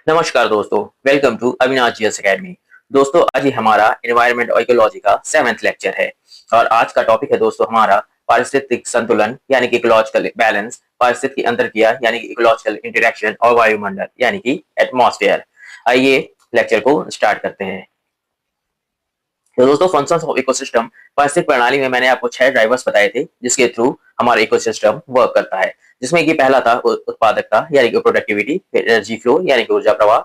नमस्कार दोस्तों, welcome to Avinash GS Academy. दोस्तों, आज ही हमारा एनवायरनमेंट और इकोलॉजी का 7th लेक्चर है और आज का टॉपिक है दोस्तों हमारा पारिस्थितिक संतुलन यानी कि इकोलॉजिकल बैलेंस, पारिस्थितिकी अंतरक्रिया यानी कि इकोलॉजिकल इंटरेक्शन और वायुमंडल यानी कि एटमॉस्फेयर। आइए लेक्चर को स्टार्ट करते हैं। तो दोस्तों, फंक्शंस ऑफ इकोसिस्टम, पारिस्थितिक प्रणाली में मैंने आपको 6 ड्राइवर्स बताए थे जिसके थ्रू हमारा इकोसिस्टम वर्क करता है, जिसमें कि पहला था उत्पादकता यानी कि प्रोडक्टिविटी, फिर एनर्जी फ्लो यानी कि ऊर्जा प्रवाह,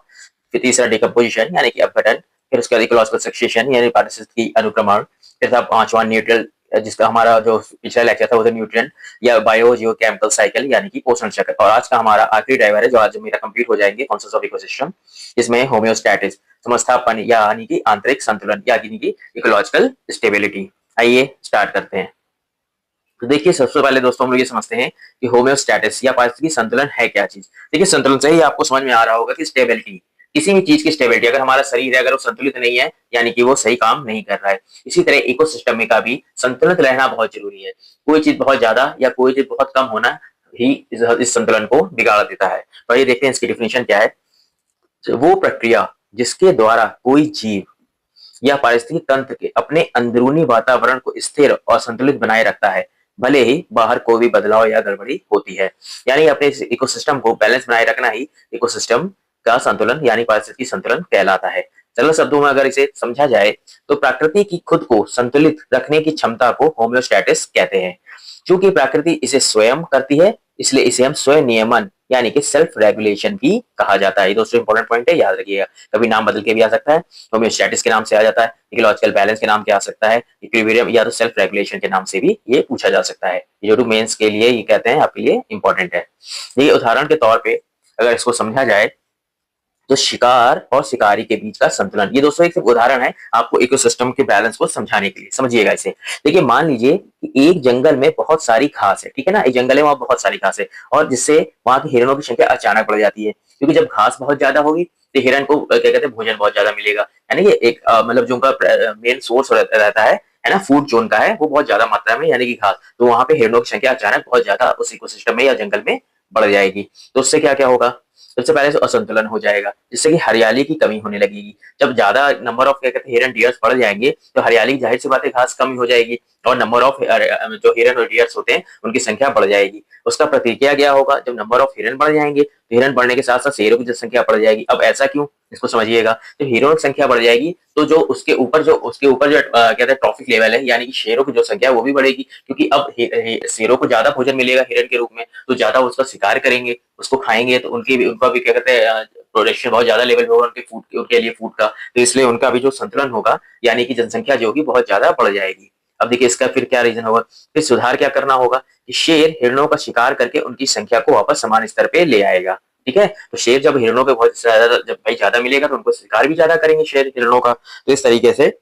फिर तीसरा डिकम्पोजिशन यानी कि अपघटन, फिर उसके बाद इकोलॉजिकल सक्सेशन यानी पारिस्थितिकी अनुक्रमण, फिर था पांचवा न्यूट्रल, जिसका हमारा जो पिछला लेक्चर था वो था न्यूट्रिएंट या बायो जियोकेमिकल साइकिल यानी कि पोषण चक्र। और आज का हमारा आखिरी ड्राइवर है जो आज मेरा कंप्लीट हो जाएंगे, फंक्शंस ऑफ इकोसिस्टम, इसमें होम्योस्टैटिस समस्थापन यानी कि आंतरिक संतुलन यानी कि इकोलॉजिकल स्टेबिलिटी। आइए स्टार्ट करते हैं। तो देखिए, सबसे पहले दोस्तों हम लोग ये समझते हैं कि होम्योस्टैटिस या पारिस्थितिकी संतुलन है क्या चीज। देखिए, संतुलन से ही आपको समझ में आ रहा होगा कि स्टेबिलिटी, किसी भी चीज की स्टेबिलिटी, अगर हमारा शरीर है अगर वो संतुलित नहीं है यानी कि वो सही काम नहीं कर रहा है। इसी तरह इकोसिस्टम में का भी संतुलित रहना बहुत जरूरी है। कोई चीज बहुत ज्यादा या कोई चीज बहुत कम होना ही इस संतुलन को बिगाड़ देता है। तो ये देखते हैं इसकी डिफिनेशन क्या है। वो प्रक्रिया जिसके द्वारा कोई जीव या पारिस्थितिक तंत्र के अपने अंदरूनी वातावरण को स्थिर और संतुलित बनाए रखता है, भले ही बाहर कोई भी बदलाव या गड़बड़ी होती है। यानी अपने इकोसिस्टम को बैलेंस बनाए रखना ही इकोसिस्टम का संतुलन यानी पारिस्थितिकी संतुलन कहलाता है। सरल शब्दों में अगर इसे समझा जाए तो प्रकृति की खुद को संतुलित रखने की क्षमता को होम्योस्टैटिस कहते हैं। चूंकि प्रकृति इसे स्वयं करती है, इसलिए इसे हम स्वयं नियमन यानी कि सेल्फ रेगुलेशन भी कहा जाता है। ये दोस्तों इंपॉर्टेंट पॉइंट है, याद रखिएगा। कभी नाम बदल के भी आ सकता है, होम्योस्टैटिस के नाम से आ जाता है, इकोलॉजिकल बैलेंस के नाम से आ सकता है, इक्विलिब्रियम या तो सेल्फ रेगुलेशन के नाम से भी ये पूछा जा सकता है। ये जो मेंस के लिए ये कहते हैं आपके लिए इंपॉर्टेंट है। ये उदाहरण के तौर पे अगर इसको समझा जाए तो शिकार और शिकारी के बीच का संतुलन, ये दोस्तों एक उदाहरण है आपको इकोसिस्टम के बैलेंस को समझाने के लिए। समझिएगा इसे। देखिए, मान लीजिए कि एक जंगल में बहुत सारी घास है, ठीक है ना, एक जंगल है वहां बहुत सारी घास है और जिससे वहां की हिरणों की संख्या अचानक बढ़ जाती है, क्योंकि जब घास बहुत ज्यादा होगी तो हिरण को क्या कहते हैं भोजन बहुत ज्यादा मिलेगा। यानी कि एक मतलब जो उनका मेन सोर्स रहता है ना, फूड जो उनका है वो बहुत ज्यादा मात्रा में यानी कि घास, तो वहां पे हिरणों की संख्या अचानक बहुत ज्यादा उस इकोसिस्टम में या जंगल में बढ़ जाएगी। तो उससे क्या क्या होगा, सबसे पहले तो असंतुलन हो जाएगा, जिससे कि हरियाली की कमी होने लगेगी। जब ज्यादा नंबर ऑफ क्या कहते हैं हिरन डियर्स बढ़ जाएंगे तो हरियाली जाहिर सी बात है घास कम हो जाएगी और नंबर ऑफ जो हिरन और डियर्स होते हैं उनकी संख्या बढ़ जाएगी। उसका प्रतिक्रिया क्या होगा, जब नंबर ऑफ हिरन बढ़ जाएंगे तो हिरन बढ़ने के साथ साथ शेरों की जनसंख्या बढ़ जाएगी। अब ऐसा क्यों, इसको समझिएगा। जब हिरणों की संख्या बढ़ जाएगी तो जो उसके ऊपर जो कहते हैं ट्रॉफिक लेवल है यानी कि शेरों की जो संख्या है वो भी बढ़ेगी, क्योंकि अब शेरों को ज्यादा भोजन मिलेगा हिरन के रूप में, तो ज्यादा उसका शिकार करेंगे, उसको खाएंगे, तो उनका भी क्या कहते हैं प्रोडक्शन बहुत ज्यादा लेवल होगा उनके लिए फूड का, तो इसलिए उनका भी जो संतुलन होगा यानी कि जनसंख्या जो होगी बहुत ज्यादा बढ़ जाएगी। अब देखिए इसका फिर क्या रीजन होगा, फिर सुधार क्या करना होगा कि शेर हिरणों का शिकार करके उनकी संख्या को वापस समान स्तर पे ले आएगा। ठीक है, तो शेर जब हिरणों पे बहुत ज्यादा जब भाई ज्यादा मिलेगा तो उनको शिकार भी ज्यादा करेंगे शेर हिरणों का, तो इस तरीके से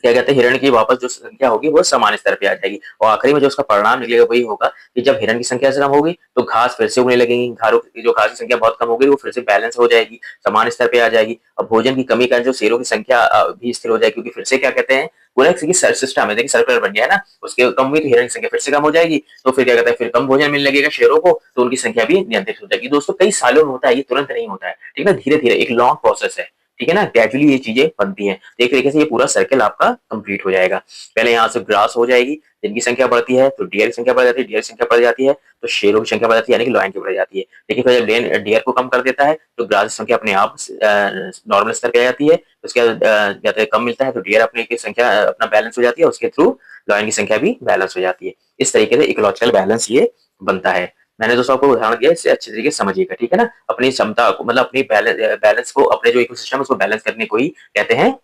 क्या कहते हैं हिरण की वापस जो संख्या होगी वो समान स्तर पे आ जाएगी। और आखिरी में जो उसका परिणाम निकलेगा वही होगा कि जब हिरण की संख्या से कम होगी तो घास फिर से उगने लगेगी, घारों की जो घास की संख्या बहुत कम होगी वो फिर से बैलेंस हो जाएगी, समान स्तर पे आ जाएगी। और भोजन की कमी का जो शेरों की संख्या भी स्थिर हो जाएगी, क्योंकि फिर से क्या कहते हैं पूरा एक सिस्टम है, देखिए सर्कुलर बन गया है ना, उसके कम हुई तो हिरण की संख्या फिर से कम हो जाएगी, तो फिर क्या कहते हैं फिर कम भोजन मिलने लगेगा शेरों को, तो उनकी संख्या भी नियंत्रित हो जाएगी। दोस्तों कई सालों में होता है, ये तुरंत नहीं होता है, ठीक है ना, धीरे धीरे एक लॉन्ग प्रोसेस है, ठीक है ना, ग्रेजुअली ये चीजें बनती हैं। तो एक तरीके से ये पूरा सर्कल आपका कंप्लीट हो जाएगा। पहले यहाँ से ग्रास हो जाएगी, जिनकी संख्या बढ़ती है तो डियर की संख्या बढ़ जाती है, डियर की संख्या बढ़ जाती है तो शेरों की संख्या बढ़ जाती है, यानी कि लॉयन की बढ़ जाती है। लेकिन फिर जब डियर को कम कर देता है तो ग्रास की संख्या अपने आप नॉर्मल स्तर पे आ जाती है, उसके बाद जब कम मिलता है तो डियर अपने की संख्या अपना बैलेंस हो जाती है, उसके थ्रू लॉयन की संख्या भी बैलेंस हो जाती है। इस तरीके से इकोलॉजिकल बैलेंस ये बनता है। मैंने दोस्तों आपको उदाहरण दिया, इससे अच्छे तरीके से समझिएगा, ठीक है ना। अपनी क्षमता को मतलब अपनी बैलेंस को, अपने जो इकोसिस्टम है उसको बैलेंस करने को ही कहते हैं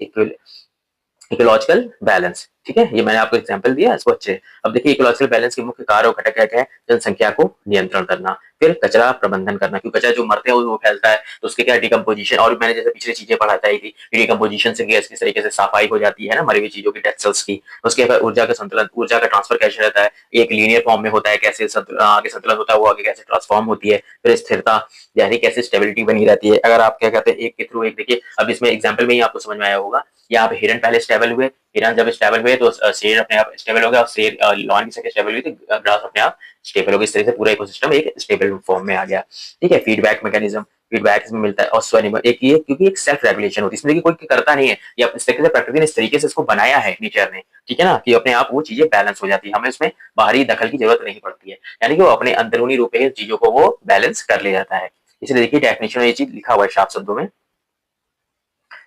इकोलॉजिकल बैलेंस। ठीक है, ये मैंने आपको एग्जांपल दिया, इसको अच्छे। अब देखिए इकोलॉजिकल बैलेंस के मुख्य कार्य और घटक क्या क्या है। जनसंख्या को नियंत्रण करना, फिर कचरा प्रबंधन करना, क्योंकि कचरा जो मरते हैं वो फैलता है तो उसके क्या डिकम्पोजिशन, और मैंने जैसे पिछले चीजें पढ़ाता थी डिकम्पोजिशन से गैस किस तरीके से सफाई हो जाती है ना मरी हुई चीजों की, डेड सेल्स की। उसके बाद ऊर्जा का संतुलन, ऊर्जा का ट्रांसफर कैसे रहता है, एक लीनियर फॉर्म में होता है, कैसे आगे संतुलन होता है वो आगे कैसे ट्रांसफॉर्म होती है, फिर स्थिरता यानी कैसे स्टेबिलिटी बनी रहती है। अगर आप क्या कहते हैं एक के थ्रू एक, देखिए अब इसमें एग्जाम्पल में ही आपको समझ में आया होगा। यहाँ पे हिरन पहले स्टेबल हुए, हिरन जब स्टेबल हुए तो शेर अपने आप स्टेबल हो गया, और शेर लॉयन की संख्या स्टेबल हुई तो ग्रास अपने आप स्टेबल हो गई। इस तरह से पूरा इकोसिस्टम एक स्टेबल फॉर्म में आ गया। ठीक है, फीडबैक मैकेनिज्म, फीडबैक इसमें मिलता है और स्वनिर्भर एक ये क्योंकि एक सेल्फ रेगुलेशन होती है, इसमें देखिए कोई करता नहीं है, ये इस तरीके से प्रकृति ने इस तरीके से इसको बनाया है नेचर ने, ठीक है ना, कि अपने आप वो चीजें बैलेंस हो जाती है, हमें उसमें बाहरी दखल की जरूरत नहीं पड़ती है, यानी कि वो अपने अंदरूनी रूप में चीजों को वो बैलेंस कर ले जाता है। इसलिए देखिए डेफिनेशन में ये चीज लिखा हुआ है साफ शब्दों में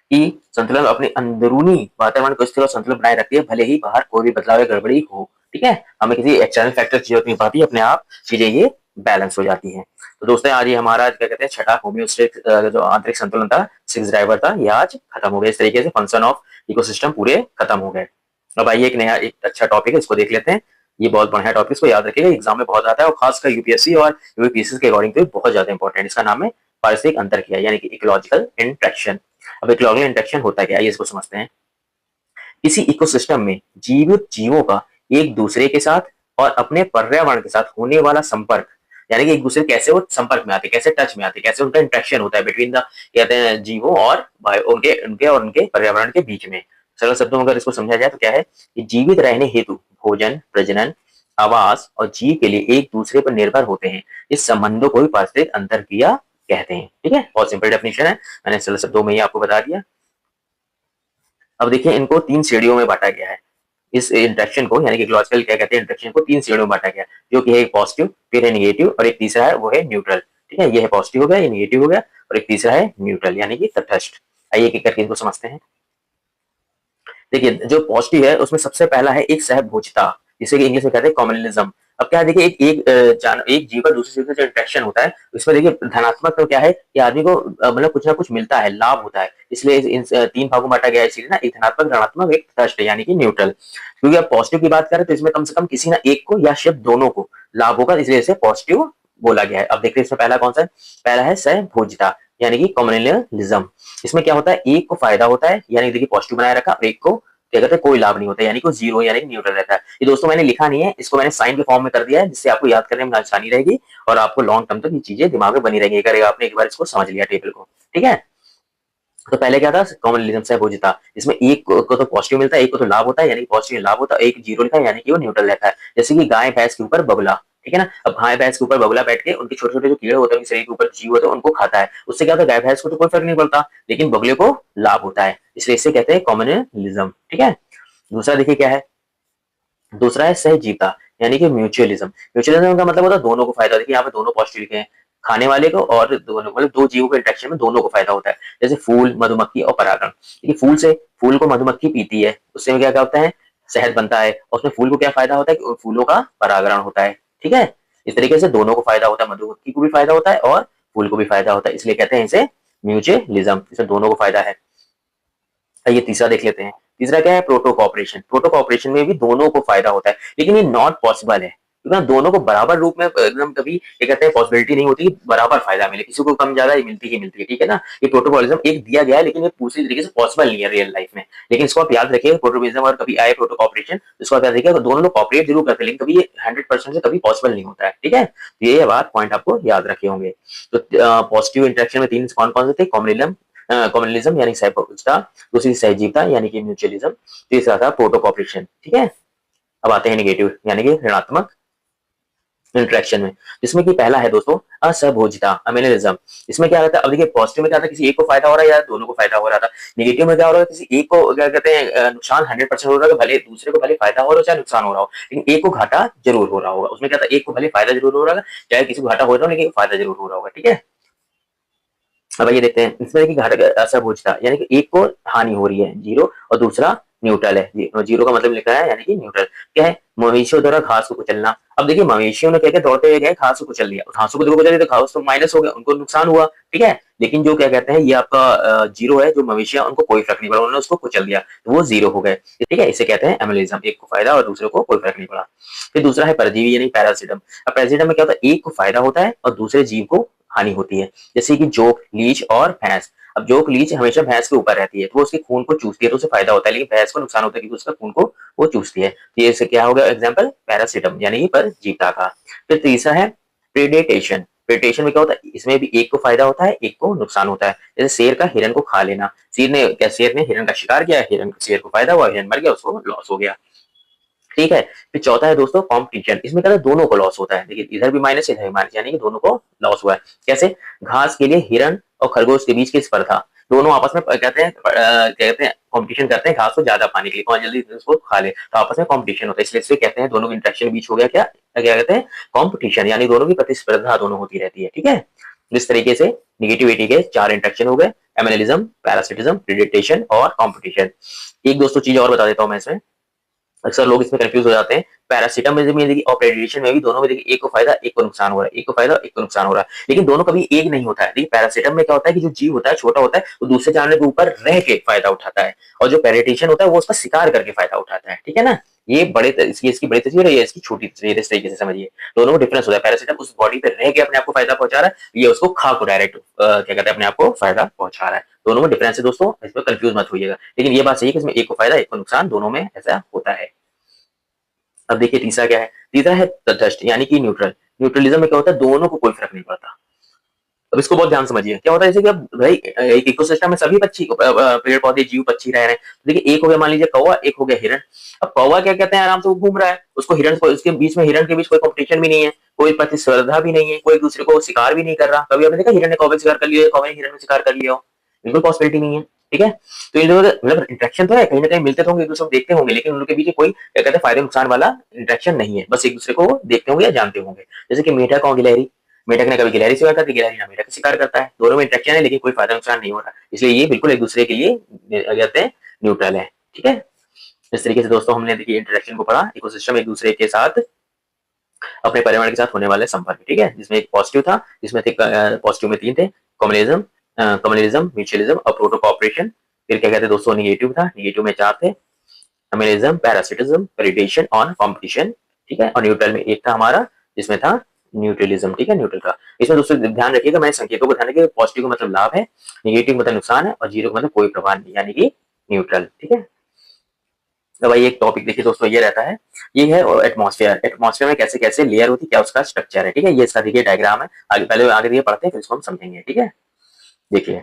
कि संतुलन अपने अंदरूनी वातावरण को स्थिर और संतुलन बनाए रखती है, भले ही बाहर कोई भी बदलाव या गड़बड़ी हो, ठीक है, हमें किसी एक्सटर्नल फैक्टर की जरूरत नहीं पड़ती, अपने आप चीजें ये बैलेंस हो जाती हैं। तो दोस्तों आज ये हमारा क्या कहते हैं छठा होम्योस्टेटिक जो आंतरिक संतुलन था, सिक्स ड्राइवर था, ये आज खत्म हो गया। इस तरीके से फंक्शन ऑफ इकोसिस्टम पूरे खत्म हो गए। अब आइए एक नया एक अच्छा टॉपिक है, इसको देख लेते हैं। ये बहुत बढ़िया टॉपिक, इसको याद रखिएगा, एग्जाम में बहुत आता है और खासकर यूपीएससी और यूपीएससी के अकॉर्डिंग तो बहुत ज्यादा इंपॉर्टेंट। इसका नाम है पारिस्थितिक अंतर क्रिया यानी कि इकोलॉजिकल इंटरेक्शन। अब इकोलॉजिकल इंटरेक्शन होता है क्या, ये इसको समझते हैं। किसी इकोसिस्टम में जीवित जीवों का एक दूसरे के साथ और अपने पर्यावरण के साथ होने वाला संपर्क, यानी कि एक दूसरे कैसे वो संपर्क में आते, कैसे टच में आते, कैसे उनका इंटरेक्शन होता है बिटवीन द कहते हैं जीवों और उनके उनके और उनके पर्यावरण के बीच में। सरल शब्दों में अगर इसको समझा जाए तो क्या है कि जीवित रहने हेतु भोजन, प्रजनन, आवास और जीव के लिए एक दूसरे पर निर्भर होते हैं। इस संबंधों को भी पारिस्थितिक अंतर क्रिया कहते हैं। ठीक है, बहुत सिंपल डेफिनेशन है, मैंने सरल शब्दों में ही आपको बता दिया। अब देखिए इनको तीन श्रेणियों में बांटा गया है। इस इंटरेक्शन को यानी कि इकोलॉजिकल क्या कहते हैं इंटरेक्शन को तीन श्रेणियों में बांटा गया, जो कि है एक पॉजिटिव, फिर है निगेटिव और एक तीसरा है वो है न्यूट्रल। ठीक है, ये है पॉजिटिव हो गया, ये निगेटिव हो गया और एक तीसरा है न्यूट्रल यानी कि तटस्थ। आइए एक एक करके इनको समझते हैं। देखिए जो पॉजिटिव है उसमें सबसे पहला है एक सहभोज्यता, जिसे इंग्लिश में कहते हैं कॉम्युनलिज्म। अब क्या है देखिए एक जीव का दूसरे जीव से जो इंटरेक्शन होता है उसमें देखिए धनात्मक तो क्या है कि आदमी को मतलब कुछ ना कुछ मिलता है, लाभ होता है, इसलिए इन तीन भागों में बांटा गया है। इसीलिए ना एक धनात्मक, ऋणात्मक, एक तटस्थ यानी कि न्यूट्रल। क्योंकि आप पॉजिटिव की बात करें तो इसमें कम से कम किसी ना एक को या सिर्फ दोनों को लाभ होगा, इसलिए इसे पॉजिटिव बोला गया है। अब देखते हैं इसमें पहला कौन सा है, पहला है सहभोज्यता यानी कि कॉम्युनलिज्म। इसमें क्या होता है, एक को फायदा होता है यानी देखिए पॉजिटिव बनाए रखा, और एक को क्या कहते हैं कोई लाभ नहीं होता यानी कि जीरो यानी कि न्यूट्रल रहता है। ये दोस्तों मैंने लिखा नहीं है, इसको मैंने साइन के फॉर्म में कर दिया है, जिससे आपको याद करने में आसानी रहेगी और आपको लॉन्ग टर्म तक ये चीजें दिमाग में बनी रहेंगी अगर आपने एक बार इसको समझ लिया टेबल को। ठीक है, तो पहले क्या था कॉमनलिज्म सहभोज्यता, इसमें एक को तो पॉजिटिव मिलता है, एक को तो लाभ होता है यानी पॉजिटिव लाभ होता है, एक जीरो लिखा है यानी कि वो न्यूट्रल रहता है। जैसे कि गाय भैंस के ऊपर बगुला, ठीक है ना, अब गाय भैंस के ऊपर बगुला बैठ के उनके छोटे छोटे जो कीड़े होते हैं उनके शरीर के ऊपर जीव होते हैं उनको खाता है, उससे क्या होता है गाय भैंस को तो कोई फर्क नहीं पड़ता, लेकिन बगुले को लाभ होता है, इसलिए इसे कहते हैं कॉमनलिज्म। ठीक है, दूसरा देखिए क्या है, दूसरा है सहजीवता यानी कि म्यूचुअलिज्म। म्यूचुअलिज्म का मतलब होता है दोनों को फायदा। देखिए यहाँ पे दोनों पॉजिटिव लिखे हैं, खाने वाले को और दोनों मतलब दो जीवों के इंटरेक्शन में दोनों को फायदा होता है। जैसे फूल, मधुमक्खी और परागण। देखिए फूल को मधुमक्खी पीती है, उससे में क्या क्या होता है, शहद बनता है, और उसमें फूल को क्या फायदा होता है कि फूलों का परागण होता है। ठीक है, इस तरीके से दोनों को फायदा होता है, मधुमक्खी को भी फायदा होता है और फूल को भी फायदा होता है, इसलिए कहते हैं इसे म्यूचुअलिज्म, इसमें दोनों को फायदा है। ये तीसरा देख लेते हैं, तीसरा क्या है प्रोटो कॉपरेशन। प्रोटो कॉपरेशन में भी दोनों को फायदा होता है, लेकिन ये नॉट पॉसिबल है क्योंकि दोनों को बराबर रूप में एकदम कभी ये कहते हैं पॉसिबिलिटी नहीं होती बराबर फायदा मिले, किसी को कम ज्यादा मिलती ही मिलती है। ठीक है ना, ये प्रोटोकॉलिज्म एक दिया गया है लेकिन ये पूरी तरीके से पॉसिबल नहीं है रियल लाइफ में, लेकिन इसको आप याद रखिए प्रोटोकॉलिज्म और कभी आए प्रोटो कॉपरेशन, इसको आप याद रखिए दोनों लोग कॉपरेट जरूर करते हैं लेकिन कभी ये 100% से कभी पॉसिबल नहीं होता है। ठीक है, ये बात पॉइंट आपको याद रखे होंगे। तो पॉजिटिव इंटरेक्शन में तीन कौन कौन से थे, कॉम्युनलिज्म यानी सहभागिता, दूसरी सहजीवता यानी कि म्यूचुअलिज्म, तीसरा था प्रोटो कॉपरेशन। ठीक है, अब आते हैं नेगेटिव यानी कि ऋणात्मक इंटरेक्शन में, जिसमें कि पहला है दोस्तों असहभोज्यता अमेलिज्म। इसमें क्या रहता है, अब देखिए पॉजिटिव में क्या था किसी एक को फायदा हो रहा है या दोनों को फायदा हो रहा था, नेगेटिव में क्या हो रहा है किसी एक को क्या कहते हैं नुकसान 100% हो रहा है, भले दूसरे को भले फायदा हो रहा हो चाहे नुकसान हो रहा हो, लेकिन एक को घाटा जरूर हो रहा होगा। उसमें क्या था एक को भले फायदा जरूर हो रहा है चाहे किसी को घाटा हो रहा हो लेकिन फायदा जरूर हो रहा होगा। ठीक है, अब ये देखते हैं इसमें कि घातक असहभोज्यता यानी कि एक को हानि हो रही है जीरो और दूसरा न्यूट्रल है, जीरो का मतलब लिखा है यानी कि न्यूट्रल। क्या है, मवेशियों द्वारा घास को कुचलना। अब देखिए मवेशियों ने क्या क्या दौड़ते हुए गए घास को कुचल लिया, घासों को देखो कुचल लिया तो घास तो माइनस हो गया, उनको नुकसान हुआ। ठीक है, लेकिन जो क्या कहते हैं ये आपका जीरो है, जो मवेशियां उनको कोई फर्क नहीं पड़ा, उन्होंने उसको कुचल दिया तो वो जीरो हो गए। ठीक है, इसे कहते हैं एमलिज्म, एक को फायदा और दूसरे को कोई फर्क नहीं पड़ा। फिर दूसरा है परजीवी यानी पैरासिटम। अब पैरासिटम में क्या होता है एक को फायदा होता है और दूसरे जीव को हानि होती है, जैसे कि जोक, लीच और भैंस। अब जोक, लीच हमेशा भैंस के ऊपर रहती है तो वो उसके खून को चूसती है तो उसे फायदा होता है, लेकिन भैंस को नुकसान होता है क्योंकि उसका खून को वो चूसती है। तो ये क्या हो गया एग्जाम्पल पैरासिटम यानी कि परजीविता का। फिर तीसरा है प्रेडेटेशन। प्रेडेटेशन में क्या होता है, इसमें भी एक को फायदा होता है एक को नुकसान होता है, जैसे शेर का हिरन को खा लेना। शेर ने हिरन का शिकार किया, हिरन शेर को फायदा हुआ, हिरन मर गया, उसको लॉस हो गया। ठीक है। फिर चौथा है दोस्तों कॉम्पिटिशन, इसमें क्या है दोनों को लॉस होता है। देखिए इधर भी माइनस इधर भी माइनस, यानी कि दोनों को लॉस हुआ है। कैसे? घास के लिए हिरण और खरगोश के बीच की स्पर्धा, दोनों आपस में कहते हैं कॉम्पिटिशन करते हैं घास को ज्यादा पाने के लिए, कौन जल्दी उसको खा ले, तो आपस में कॉम्पिटिशन होता है, इसलिए इसे कहते हैं दोनों के इंटरेक्शन के बीच हो गया क्या क्या कहते हैं कॉम्पिटिशन, यानी दोनों की प्रतिस्पर्धा दोनों होती रहती है। ठीक है। इस तरीके से निगेटिविटी के 4 इंटरेक्शन हो गए, एमिनेलिज्म, पैरासिटिज्म, प्रेडिटेशन और कॉम्पिटिशन। एक दोस्तों चीज और बता देता हूं मैं इसमें, अक्सर लोग इसमें कंफ्यूज हो जाते हैं। पैरासीटामोल में देखिए और प्रेडिटेशन में भी दोनों में देखिए एक को फायदा एक को नुकसान हो रहा है, एक को फायदा एक को नुकसान हो रहा है, लेकिन दोनों कभी एक नहीं होता है। देखिए पैरासीटामोल में क्या होता है कि जो जीव होता है छोटा होता है, वो दूसरे जानवर के ऊपर रह के फायदा उठाता है, और जो प्रेडिटेशन होता है वो उसका शिकार करके फायदा उठाता है। ठीक है ना। ये बड़े इसकी बड़ी तस्वीर है, ये इसकी छोटी तस्वीर, इस तरीके से समझिए। दोनों में डिफरेंस होता है, पैरासीटामोल उस बॉडी पे रह के अपने आप को फायदा पहुंचा रहा है, ये उसको खा को डायरेक्ट क्या कहते हैं अपने आप को फायदा पहुंचा रहा है। दोनों में डिफरेंस है दोस्तों, इसमें कंफ्यूज मत होइएगा, लेकिन ये बात सही है कि इसमें एक को फायदा एक को नुकसान, दोनों में ऐसा होता है। अब देखिए तीसरा क्या है, तीसरा है तटस्थ यानी कि न्यूट्रल। न्यूट्रलिज्म में क्या होता है दोनों को कोई फर्क नहीं पड़ता। अब इसको बहुत ध्यान से समझिए, क्या होता है जैसे कि अब भाई एक इकोसिस्टम में सभी पक्षी पेड़ पौधे जीव पक्षी रह रहे हैं, तो देखिए एक हो गया मान लीजिए कौवा, एक हो गया हिरण। अब कौवा क्या कहते हैं आराम से वो घूम रहा है, उसको हिरण को उसके बीच में हिरण के बीच कोई कॉम्पिटिशन भी नहीं है, कोई प्रतिस्पर्धा भी नहीं है, कोई एक दूसरे को शिकार भी नहीं कर रहा। कभी आपने देखा हिरण ने कौवे का शिकार कर लिया, कौवे ने हिरण का शिकार कर लिया हो? बिल्कुल पॉसिबिलिटी नहीं है। ठीक है। तो इन लोगों का मतलब इंटरेक्शन तो है, कहीं ना कहीं मिलते तो होंगे, एक दूसरे को देखते होंगे, लेकिन उन लोगों के बीच कोई क्या कहते हैं फायदे नुकसान वाला इंटरेक्शन नहीं है, बस एक दूसरे को देखते होंगे या जानते होंगे। जैसे कि मेढक और गिलहरी, मेढक ने कभी गिलहरी शिकार करती, गिलहरी ना मेढक का शिकार करता है, दोनों में इंटरेक्शन है लेकिन कोई फायदा नुकसान नहीं हो रहा, इसलिए ये बिल्कुल एक दूसरे के लिए कहते हैं न्यूट्रल है। ठीक है। इस तरीके से दोस्तों हमने देखिए इंटरेक्शन को पढ़ा, इकोसिस्टम एक दूसरे के साथ अपने पर्यावरण के साथ होने वाले संपर्क। ठीक है। जिसमें एक पॉजिटिव था, जिसमें थे पॉजिटिव में 3 थे, कम्युनिज्म, म्यूचुअलिज्म और प्रोटो कॉपरेशन। फिर क्या कहते हैं दोस्तों निगेटिव था, निगेटिव में 4 थे, कम्युनिज्म, पैरासिटिज्म, प्रेडिटेशन और कॉम्पिटिशन। ठीक है। और न्यूट्रल में एक था हमारा, जिसमें था न्यूट्रलिज्म। ठीक है। न्यूट्रल का इसमें दोस्तों ध्यान रखिएगा, मैंने संकेतों को ध्यान रखिएगा, पॉजिटिव का मतलब लाभ है, निगेटिव मतलब नुकसान है, और जीरो का मतलब कोई प्रभाव नहीं, यानी कि न्यूट्रल। ठीक है। तो भाई एक टॉपिक देखिए दोस्तों ये रहता है, ये है एटमॉस्फेयर। एटमॉस्फेयर में कैसे कैसे लेयर होती है, क्या उसका स्ट्रक्चर है। ठीक है। ये इसका देखिए डायग्राम है, आगे पहले आगे ये पढ़ते हैं फिर इसको हम समझेंगे। ठीक है। देखिए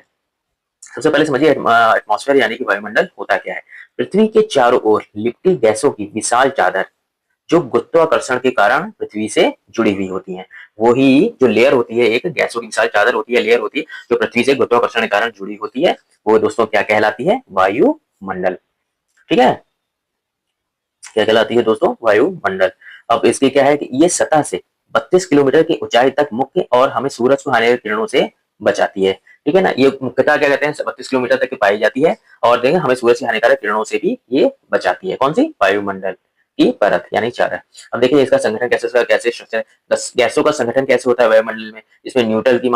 सबसे पहले समझिए एटमॉस्फेयर यानी कि वायुमंडल होता क्या है। पृथ्वी के चारों ओर लिपटी गैसों की विशाल चादर, जो गुरुत्वाकर्षण के कारण पृथ्वी से जुड़ी हुई होती है। वही जो लेयर होती है, एक गैसों की विशाल चादर होती है, लेयर होती है जो पृथ्वी से गुरुत्वाकर्षण के कारण जुड़ी होती है, वो दोस्तों क्या कहलाती है? वायुमंडल। ठीक है। क्या कहलाती है दोस्तों? वायुमंडल। अब इसके क्या है कि ये सतह से 32 किलोमीटर की ऊंचाई तक मुख्य और हमें सूरज को हानिकारक किरणों से बचाती है। ठीक है ना। ये मुख्यतः क्या कहते हैं 32 किलोमीटर तक की पाई जाती है, और देखें हमें सूरज की हानिकारक किरणों से भी ये बचाती है। कौन सी? वायुमंडल की परत यानी चादर। अब देखिए इसका संगठन कैसे स्ट्रक्चर है, गैसों का संगठन कैसे होता है वायुमंडल में। इसमें न्यूट्रल की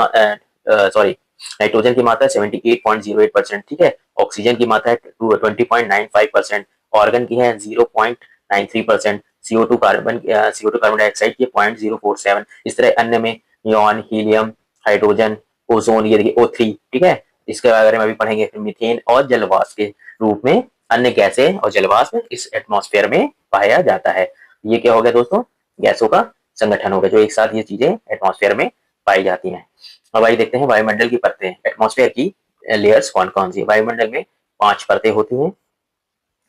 सॉरी नाइट्रोजन की मात्रा 78.08%। ठीक है। ऑक्सीजन की मात्रा है 20.95%, ऑर्गन की है 0.93%, CO2 कार्बन डाइऑक्साइड की 0.047। इस तरह अन्य में नियॉन, हीलियम, हाइड्रोजन, ओजोन, ये देखिए O3। ठीक है। इसके बारे में अभी पढ़ेंगे। फिर मीथेन और जलवाष्प के रूप में अन्य गैसें और जलवाष्प इस एटमॉस्फेयर में पाया जाता है। ये क्या हो गया दोस्तों? गैसों का संगठन हो गया, जो एक साथ ये चीजें एटमॉस्फेयर में पाई जाती हैं। अब आइए देखते हैं वायुमंडल की परतें, एटमॉस्फेयर की लेयर्स कौन कौन सी है। वायुमंडल में 5 परतें होती हैं।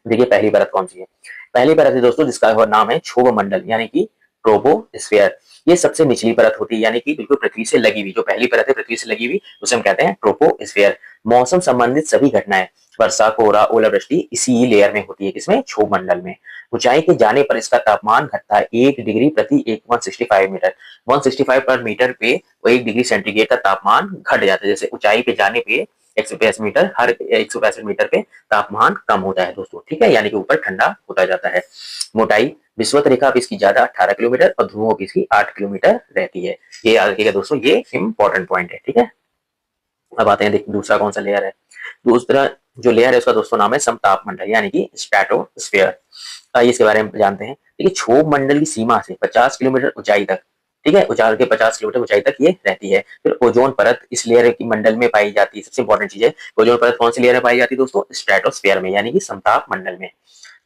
देखिए पहली परत कौन सी है? पहली परत है दोस्तों जिसका नाम है क्षोभ मंडल यानी कि ट्रोपोस्फेयर। ये सबसे निचली परत होती है, यानी कि बिल्कुल पृथ्वी से लगी हुई, जो पहली परत है पृथ्वी से लगी हुई, उसे हम कहते हैं ट्रोपोस्फेयर। मौसम संबंधित सभी घटनाएं, वर्षा, कोहरा, ओलावृष्टि इसी लेयर में होती है। किसमें? क्षोभ मंडल में। ऊंचाई के जाने पर इसका तापमान घटता है 1 डिग्री प्रति 165 मीटर। 165 पर मीटर पे 1 डिग्री सेंटीग्रेड का तापमान घट जाता है। जैसे ऊंचाई पे जाने पे 165 मीटर, हर 165 मीटर पे तापमान कम होता है दोस्तों। ठीक है। यानी कि ऊपर ठंडा होता जाता है। मोटाई विषुवत रेखा पे इसकी ज्यादा 18 किलोमीटर और ध्रुवों की इसकी 8 किलोमीटर रहती है। ये याद रखिएगा दोस्तों, ये इंपॉर्टेंट पॉइंट है। ठीक है। अब आते हैं देखिए दूसरा कौन सा लेयर है। दूसरा जो लेयर है उसका दोस्तों नाम है समताप मंडल यानी कि स्ट्रेटोस्फेयर। इसके बारे में जानते हैं। देखिए क्षोभ मंडल की सीमा से 50 किलोमीटर ऊंचाई तक, ठीक है, ऊंचाई के 50 किलोमीटर ऊंचाई तक ये रहती है। फिर ओजोन परत इस लेयर की मंडल में पाई जाती है। सबसे इंपॉर्टेंट चीज है, ओजोन परत कौन सी लेयर में पाई जाती है दोस्तों? स्ट्रेटोस्फेयर में यानी कि समताप मंडल में,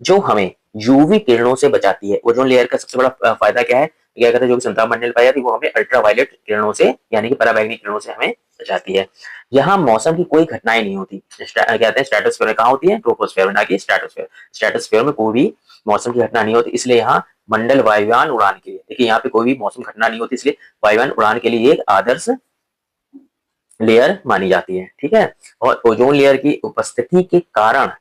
जो हमें यूवी किरणों से बचाती है। ओजोन लेयर का सबसे बड़ा फायदा क्या है? क्या कहते हैं जो संताप मंडल पाई जाती है वो हमें अल्ट्रावायलेट किरणों से यानी कि पराबैंगनी किरणों से हमें बचाती है। यहाँ मौसम की कोई घटनाएं नहीं होती। कहते हैं स्ट्रेटोस्फीयर में कहाँ होती है, ट्रोपोस्फीयर में, ना कि स्ट्रेटोस्फीयर। स्ट्रेटोस्फीयर में कोई भी मौसम की घटना नहीं होती, इसलिए यहाँ मंडल वायुयान उड़ान के लिए, देखिए यहाँ पे कोई भी मौसम घटना नहीं होती, इसलिए वायुयान उड़ान के लिए एक आदर्श लेयर मानी जाती है। ठीक है, और ओजोन लेयर की उपस्थिति के कारण,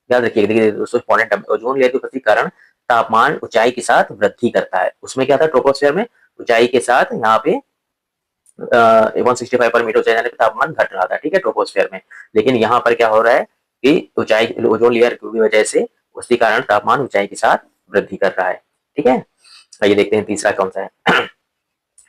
याद रखिए, देखिए दोस्तों इंपॉर्टेंट है, ओजोन लेयर की उपस्थिति के कारण तापमान ऊंचाई के साथ वृद्धि करता है। उसमें क्या था, ट्रोपोस्फीयर में ऊंचाई के साथ यहाँ पे 165 पर मीटर ऊंचाई जाने पे तापमान घट रहा था, ठीक है, ट्रोपोस्फीयर में। लेकिन यहाँ पर क्या हो रहा है कि ऊंचाई ओजोन लेयर की वजह से उसके कारण तापमान ऊंचाई के साथ वृद्धि कर रहा है। ठीक है, आइए देखते हैं तीसरा कौन सा है।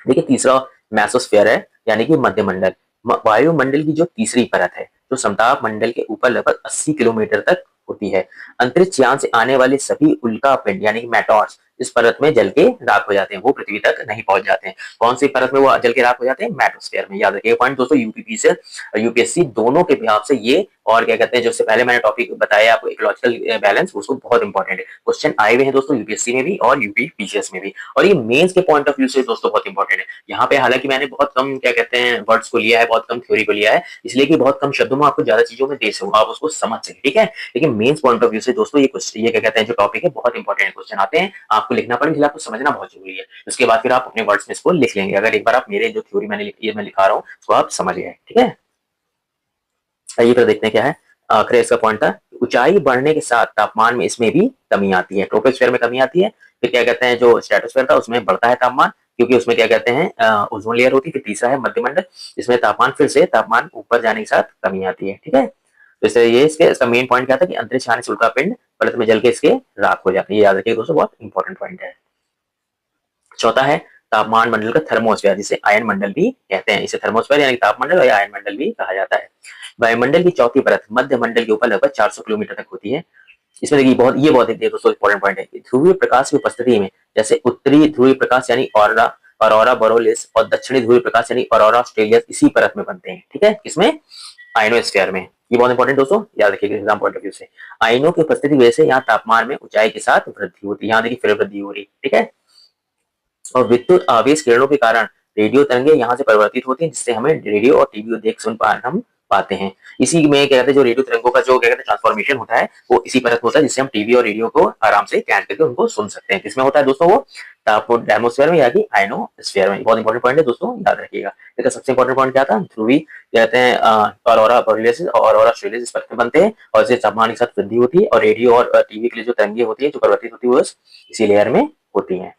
देखिए तीसरा मेसोस्फीयर है, यानी कि मध्यमंडल। वायुमंडल की जो तीसरी परत है, जो समताप मंडल के ऊपर लगभग 80 किलोमीटर तक होती है। अंतरिक्ष यान से आने वाले सभी उल्कापिंड यानी कि मेटॉर्स इस परत में जल के राख हो जाते हैं, वो पृथ्वी तक नहीं पहुंच जाते हैं। कौन सी परत में वो जल के राख हो जाते हैं, मेटोस्फीयर में। याद रखिए पॉइंट दोस्तों, यूपीपी से और यूपीएससी दोनों के हिसाब से ये, और क्या कहते हैं जो पहले मैंने टॉपिक बताया आपको इकोलॉजिकल बैलेंस, उसको बहुत इंपॉर्टेंट है। क्वेश्चन आए हुए हैं दोस्तों यूपीएससी में भी और यूपी पीसीएस में भी, और ये मेंस के पॉइंट ऑफ व्यू से दोस्तों बहुत इंपॉर्टेंट है। यहाँ पे हालांकि मैंने बहुत कम क्या कहते हैं वर्ड्स को लिया है, बहुत कम थ्योरी को लिया है, इसलिए कि बहुत कम शब्दों में आपको ज्यादा चीजों में दे सकूं, आप उसको समझ सके। ठीक है, लेकिन मेंस पॉइंट ऑफ व्यू से दोस्तों ये क्या कहते हैं जो टॉपिक है बहुत इंपॉर्टेंट क्वेश्चन आते हैं, आपको लिखना पड़ेगा, आपको समझना बहुत जरूरी है। उसके बाद फिर आप अपने वर्ड्स में इसको लिख लेंगे, अगर एक बार आप मेरे जो थ्योरी मैंने मैं लिखा रहा हूँ उसको आप समझ गए। ठीक है, आइए फिर देखते हैं क्या है। आखिरी इसका पॉइंट था, ऊंचाई बढ़ने के साथ तापमान में इसमें भी कमी आती है। ट्रोपोस्फीयर में कमी आती है, फिर क्या कहते हैं जो स्ट्रेटोस्फीयर था उसमें बढ़ता है तापमान, क्योंकि उसमें क्या कहते हैं ओजोन लेयर होती है। फिर तीसरा है मध्यमंडल, जिसमें तापमान फिर से तापमान ऊपर जाने के साथ कमी आती है। ठीक है, तो इससे ये इसका मेन पॉइंट क्या था कि अंतरिक्ष आने से उल्कापिंड परत में जल के इसके राख हो जाते हैं। ये याद रखिए दोस्तों, बहुत इंपॉर्टेंट पॉइंट है। चौथा है तापमान मंडल का थर्मोस्फीयर, जिसे आयन मंडल भी कहते हैं। इसे थर्मोस्फीयर यानी तापमंडल या आयन मंडल भी कहा जाता है। वायुमंडल की चौथी परत मध्य मंडल के ऊपर लगभग 400 किलोमीटर तक होती है। इसमें देखिए बहुत दोस्तों इंपॉर्टेंट पॉइंट है। ध्रुवीय प्रकाश की उपस्थिति में, जैसे उत्तरी ध्रुवीय प्रकाश यानी ऑरोरा बोरेलिस और दक्षिणी ध्रुवीय प्रकाश यानी ऑरोरा ऑस्ट्रेलियस इसी परत में बनते हैं। ठीक है, इसमें आयनोस्फीयर में। ये बहुत इंपॉर्टेंट दोस्तों, याद रखिएगा एग्जाम पॉइंट ऑफ व्यू से। आयनों की उपस्थिति की वजह से यहाँ तापमान में ऊंचाई के साथ वृद्धि होती है। यहाँ देखिए फिर वृद्धि हो रही है। ठीक है, और विद्युत आवेश किरणों के कारण रेडियो तरंगे यहाँ से परिवर्तित होती हैं, जिससे हमें रेडियो और टीवी देख सुन हम पाते हैं। इसी में क्या कहते हैं जो रेडियो तरंगों का जो क्या कहते हैं ट्रांसफॉर्मेशन होता है वो इसी परत होता है, जिससे हम टीवी और रेडियो को आराम से कैच करके उनको सुन सकते हैं। किसमें होता है दोस्तों, वो डेमोस्फेयर में या कि आयनोस्फेयर में। बहुत इंपॉर्टेंट पॉइंट है दोस्तों, याद रखिएगा। इसका सबसे इंपॉर्टेंट पॉइंट क्या था, ध्रुवी कहते हैं ऑरोरा बोरेलिस और ऑरोरा ऑस्ट्रेलिस इस परत में बनते हैं, और इससे तापमान के साथ वृद्धि होती है, और रेडियो और टीवी के लिए जो तरंगे होती है जो परिवर्तित होती है वो इसी लेयर में होती है।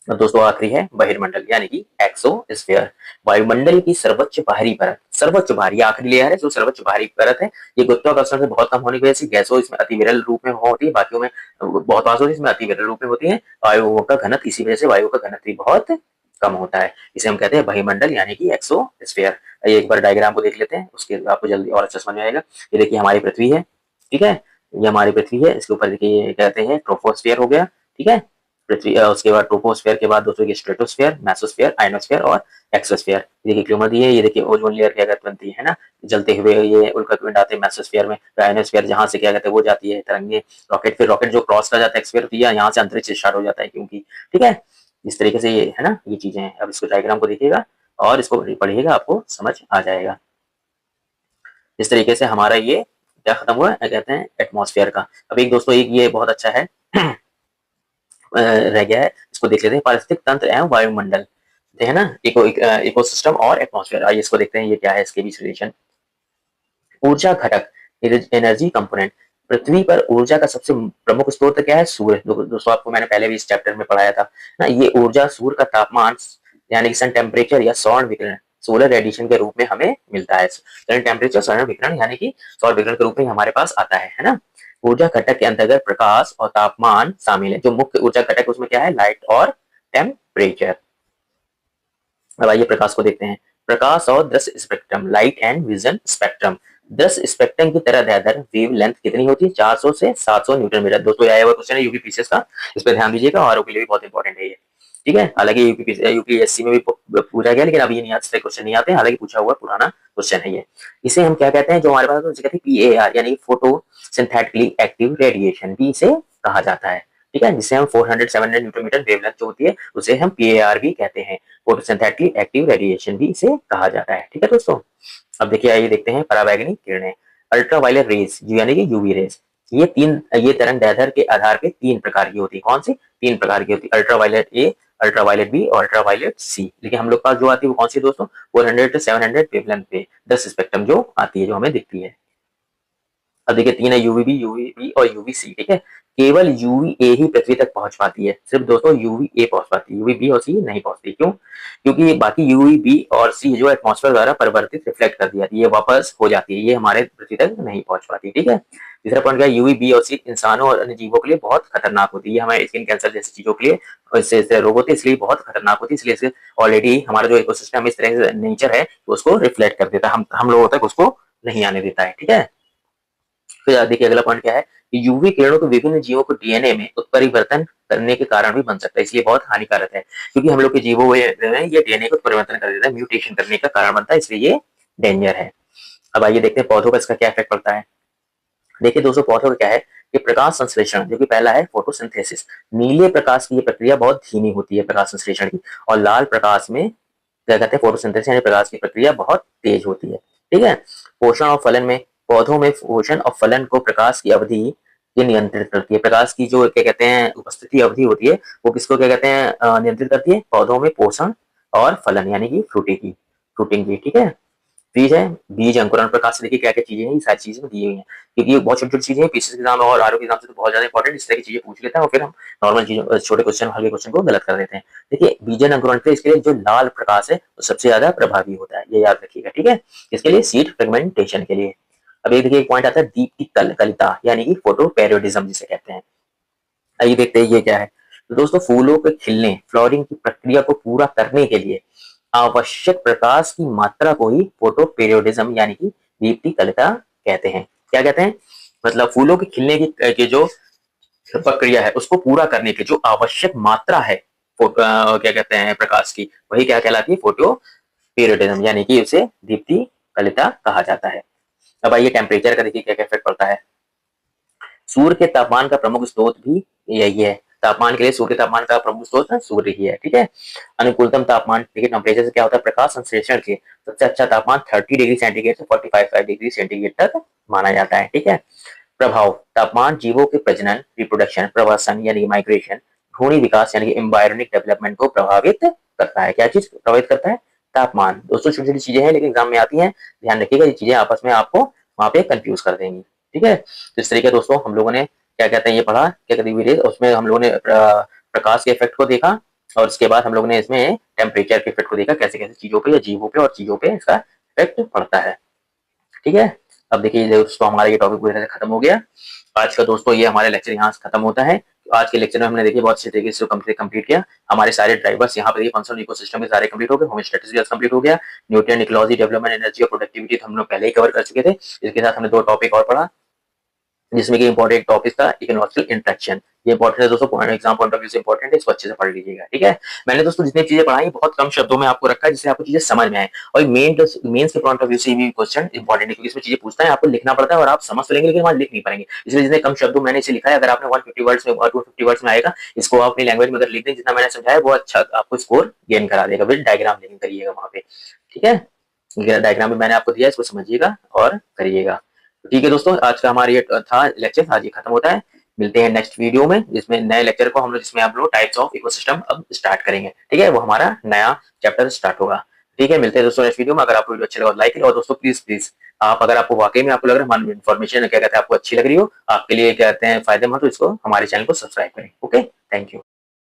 दोस्तों आखिरी है बहिर्मंडल यानी कि एक्सोस्फीयर। वायुमंडल की सर्वोच्च बाहरी परत, सर्वोच्च बाहरी आखिरी लेयर है जो सर्वोच्च बाहरी परत है। ये गुरुत्वाकर्षण से बहुत कम होने की वजह से गैसों इसमें अति विरल रूप में होती है, बाकियों में बहुत पास होती है, इसमें अति विरल रूप में होती है। वायुओं का घनत्व, इसी वजह से वायु का घनत्व भी बहुत कम होता है। इसे हम कहते हैं बहिर्मंडल यानी कि एक्सोस्फीयर। एक बार डायग्राम को देख लेते हैं, उसके आपको जल्दी और अच्छा समझ में आएगा। ये देखिए हमारी पृथ्वी है, ठीक है, ये हमारी पृथ्वी है, इसके ऊपर देखिए कहते हैं ट्रोपोस्फीयर हो गया। ठीक है, पृथ्वी उसके बाद ट्रोपोस्फीयर के बाद दोस्तों ये स्ट्रेटोस्फीयर, मेसोस्फीयर, आयनोस्फीयर और एक्सोस्फीयर। देखिए क्यों दी है, ये देखिए ओजोन लेयर क्या कहते बनती है ना, जलते हुए ये उल्कापिंड आते हैं मेसोस्फीयर में। आयनोस्फीयर जहां से क्या कहते हैं वो जाती है तरंगे रॉकेट, फिर रॉकेट जो क्रॉस कर जाता है एक्सफीयर होती है, यहाँ से अंतरिक्ष स्टार्ट हो जाता है क्योंकि। ठीक है, इस तरीके से ये है ना, ये चीजें हैं। अब इसको डायग्राम को देखिएगा और इसको पढ़िएगा, आपको समझ आ जाएगा। इस तरीके से हमारा ये क्या खत्म हुआ कहते हैं एटमॉस्फेयर का। अब एक दोस्तों एक ये बहुत अच्छा है रह गया है, इसको देख लेते हैं, पारिस्थितिक तंत्र एवं वायुमंडल है ना, इकोसिस्टम और एटमॉस्फेयर। आइए इसको देखते हैं ये क्या है, इसके बीच रिलेशन। ऊर्जा घटक, एनर्जी कंपोनेंट। पृथ्वी पर ऊर्जा का सबसे प्रमुख स्रोत क्या है, सूर्य। दोस्तों आपको मैंने पहले भी इस चैप्टर में पढ़ाया था ना, ये ऊर्जा सूर्य का तापमान यानी सन टेम्परेचर या सौर विकिरण, सोलर रेडिएशन के रूप में हमें मिलता है। सन टेम्परेचर सौर विकिरण यानी कि सौर विकिरण के रूप में हमारे पास आता है ना। ऊर्जा घटक के अंतर्गत प्रकाश और तापमान शामिल है। जो मुख्य ऊर्जा घटक उसमें क्या है, लाइट और टेम्परेचर। अब आइए प्रकाश को देखते हैं। प्रकाश और दृश्य spectrum, light and vision spectrum. दृश्य स्पेक्ट्रम की तरह दैर्ध्य वेव लेंथ कितनी होती है, 400 से 700 न्यूटन मीटर। दोस्तों आया हुआ क्वेश्चन है यूपी पीसीएस का, इस पर ध्यान दीजिएगा, और के लिए भी बहुत इंपॉर्टेंट है ये। ठीक है, हालांकि यूपीएससी में भी पूछा गया, लेकिन अभी नहीं क्वेश्चन नहीं आते, हालांकि पूछा हुआ पुराना क्वेश्चन है ये। इसे हम क्या कहते हैं, जो हमारे पास कहते हैं PAR यानी फोटो सिंथेटिकली एक्टिव रेडिएशन भी इसे कहा जाता है। ठीक है, जिससे हम 400-700 न्यूटन मीटर वेवलेंथ जो होती है उसे हम PAR भी कहते हैं। फोटोसिंथेटिकली एक्टिव रेडिएशन भी इसे कहा जाता है। ठीक है दोस्तों, अब देखिए आइए देखते हैं पराबैंगनी किरणें, अल्ट्रावायलेट रेज यानी कि यूवी रेज। ये तरंग दैर्ध्य के आधार पे 3 प्रकार की होती है। कौन सी? 3 प्रकार की होती है, अल्ट्रावायलेट ए, अल्ट्रावायलेट बी और अल्ट्रावायलेट सी। लेकिन हम लोग पास जो आती है वो कौन सी दोस्तों? 400 से 700 वेवलेंथ पे 10 स्पेक्ट्रम जो आती है, जो हमें दिखती है। अब देखिए 3 है, यूवीबी, यूवीबी और यूवीसी। ठीक है, केवल यूवीए ही पृथ्वी तक पहुंच पाती है। सिर्फ दोस्तों यूवीए पहुंच पाती है, यूवीबी और सी नहीं पहुंचती। क्यों? क्योंकि बाकी यूवीबी और सी जो एटमॉस्फेयर द्वारा परिवर्तित रिफ्लेक्ट कर दिया जाती है, ये वापस हो जाती है, ये हमारे पृथ्वी तक नहीं पहुंच पाती। ठीक है, तीसरा पॉइंट क्या है? यूवीबी और सी इंसानों और अन्य जीवों के लिए बहुत खतरनाक होती है। ये हमारे स्किन कैंसर जैसी चीजों के लिए, इससे रोग होते हैं, इसलिए बहुत खतरनाक होती है। इसलिए इसे ऑलरेडी हमारा जो इकोसिस्टम इस तरह से नेचर है उसको रिफ्लेक्ट कर देता है, हम लोगों तक उसको नहीं आने देता है। ठीक है, फिर देखिए अगला पॉइंट क्या है? यूवी किरणों को विभिन्न जीवों को डीएनए में उत्परिवर्तन करने के कारण भी बन सकता है, इसलिए बहुत हानिकारक है। क्योंकि हम लोग के जीवों में ये डीएनए को परिवर्तन कर देता है, म्यूटेशन करने का कारण बनता है, इसलिए ये डेंजर है। अब आइए देखते हैं पौधों का इसका क्या इफेक्ट पड़ता है। देखिए दोस्तों, पौधों का क्या है कि प्रकाश संश्लेषण, जो कि पहला है फोटोसिंथेसिस। नीले प्रकाश की ये प्रक्रिया बहुत धीमी होती है प्रकाश संश्लेषण की, और लाल प्रकाश में क्या कहते हैं फोटोसिंथेसिस यानी प्रकाश की प्रक्रिया बहुत तेज होती है। ठीक है, पोषण और फलन में, पौधों में पोषण और फलन को प्रकाश की अवधि ये नियंत्रित करती है। प्रकाश की जो क्या कहते हैं उपस्थिति अवधि होती है वो किसको क्या कहते हैं नियंत्रित करती है? पौधों में पोषण और फलन यानी कि फ्रूटिंग की। ठीक है, बीज है, बीज अंकुरण प्रकाश से देखिए क्या क्या चीजें हैं, ये सारी चीजें दी हुई हैं, क्योंकि ये बहुत छोटी छोटी चीजें हैं, पीसीएस के एग्जाम और आरओ के एग्जाम से तो बहुत ज्यादा इंपॉर्टेंट इस तरह की चीजें पूछ लेते हैं और फिर हम नॉर्मल चीजों छोटे क्वेश्चन हल्के क्वेश्चन को गलत कर देते हैं। देखिए बीजन अंकुरण के इसके लिए जो लाल प्रकाश है वो सबसे ज्यादा प्रभावी होता है, ये याद रखिएगा। ठीक है, इसके लिए सीड फ्रेगमेंटेशन के लिए। अब एक देखिए एक पॉइंट आता है दीप्ति कलिता यानी कि फोटो पेरियोडिज्म जिसे कहते हैं। आइए देखते हैं ये क्या है। तो दोस्तों फूलों के खिलने, फ्लावरिंग की प्रक्रिया को पूरा करने के लिए आवश्यक प्रकाश की मात्रा को ही फोटो पीरियोडिज्म यानी कि दीप्ति कलिता कहते हैं। क्या कहते हैं? मतलब फूलों के खिलने की जो प्रक्रिया है उसको पूरा करने की जो आवश्यक मात्रा है क्या कहते हैं प्रकाश की, वही क्या कहलाती है? फोटो पीरियोडिज्म यानी कि उसे दीप्ति कलिता कहा जाता है। अब आइए टेम्परेचर का देखिए क्या क्या इफेक्ट पड़ता है। सूर्य के तापमान का प्रमुख स्रोत भी यही है। तापमान के लिए सूर्य के तापमान का प्रमुख स्रोत सूर्य ही है। ठीक है, अनुकूलतम तापमान देखिए टेम्परेचर से क्या होता है? प्रकाश संश्लेषण के सबसे अच्छा तापमान 30 डिग्री सेंटीग्रेड से 45 डिग्री सेंटीग्रेड तक माना जाता है। ठीक है, प्रभाव, तापमान जीवों के प्रजनन, रिप्रोडक्शन, प्रवासन यानी कि माइग्रेशन, भ्रूणी विकास यानी कि एम्बायोनिक डेवलपमेंट को प्रभावित करता है। क्या चीज प्रभावित करता है? तापमान। दोस्तों छोटी छोटी चीजें हैं लेकिन एग्जाम में आती हैं, ध्यान रखिएगा, ये चीजें आपस में आपको वहां पे कंफ्यूज कर देंगी। ठीक है, तो इस तरीके दोस्तों हम लोगों ने क्या कहते हैं ये पढ़ा, क्या कहते हैं उसमें हम लोगों ने प्रकाश के इफेक्ट को देखा और उसके बाद हम लोगों ने इसमें टेम्परेचर के इफेक्ट को देखा, कैसे कैसे चीजों पे या जीवों पे और चीजों पे इसका इफेक्ट पड़ता है। ठीक है, अब देखिए दोस्तों हमारा ये टॉपिक पूरी तरह से खत्म हो गया आज का। दोस्तों ये हमारे लेक्चर यहाँ से खत्म होता है। तो आज के लेक्चर में हमने देखिए बहुत अच्छे तरीके से कंप्लीट किया। हमारे सारे ड्राइवर्स यहाँ पे फंक्शनल इकोसिस्टम के सारे कंप्लीट हो गए, होमोस्टैटिक्स भी कंप्लीट हो गया, न्यूट्रिएंट इकोलॉजी, डेवलपमेंट, एनर्जी और प्रोडक्टिविटी तो हम लोग पहले ही कवर कर चुके थे। इसके साथ हमने 2 टॉपिक और पढ़ा जिसमें कि इंपॉर्टेंट टॉपिक था इकोनॉमिकल इंटरेक्शन। ये इंपॉर्टेंट है दोस्तों, एग्जाम पॉइंट ऑफ व्यू से इंपॉर्टेंट है, इसको अच्छे से पढ़ लीजिएगा। ठीक है, मैंने दोस्तों जितनी चीजें पढ़ाई बहुत कम शब्दों में आपको रखा है जिससे आपको चीजें समझ में आए, और मेंस के पॉइंट ऑफ व्यू से भी क्वेश्चन इंपॉर्टेंट है क्योंकि इसमें चीजें पूछता है, आपको लिखना पड़ता है और आप समझ तो लेंगे लेकिन वहां लिख नहीं पाएंगे, इसलिए जितने कम शब्दों मैंने इसे लिखा है, अगर आपने 150 वर्ड्स में 250 वर्ड्स में आएगा, इसको आप अपनी लैंग्वेज में अगर लिख दें जितना मैंने समझाया वो अच्छा आपको स्कोर गेन करा देगा। विद डायग्राम लिखिंग करिएगा वहां पे। ठीक है, डायग्राम भी मैंने आपको दिया, इसको समझिएगा और करिएगा। ठीक है दोस्तों, आज का हमारा ये था लेक्चर, आज ये खत्म होता है। मिलते हैं नेक्स्ट वीडियो में जिसमें नए लेक्चर को हम लोग जिसमें आप लोग टाइप्स ऑफ इकोसिस्टम अब स्टार्ट करेंगे। ठीक है, वो हमारा नया चैप्टर स्टार्ट होगा। ठीक है, मिलते हैं दोस्तों नेक्स्ट वीडियो में। अगर आपको वीडियो अच्छा लगा तो लाइक करें, और दोस्तों प्लीज आप अगर आपको वाकई में आपको लग रहा है हमारी इन्फॉर्मेशन क्या कहते हैं आपको अच्छी लग रही हो, आपके लिए क्या कहते हैं फायदेमंद, तो इसको हमारे चैनल को सब्सक्राइब करें। Okay, thank you.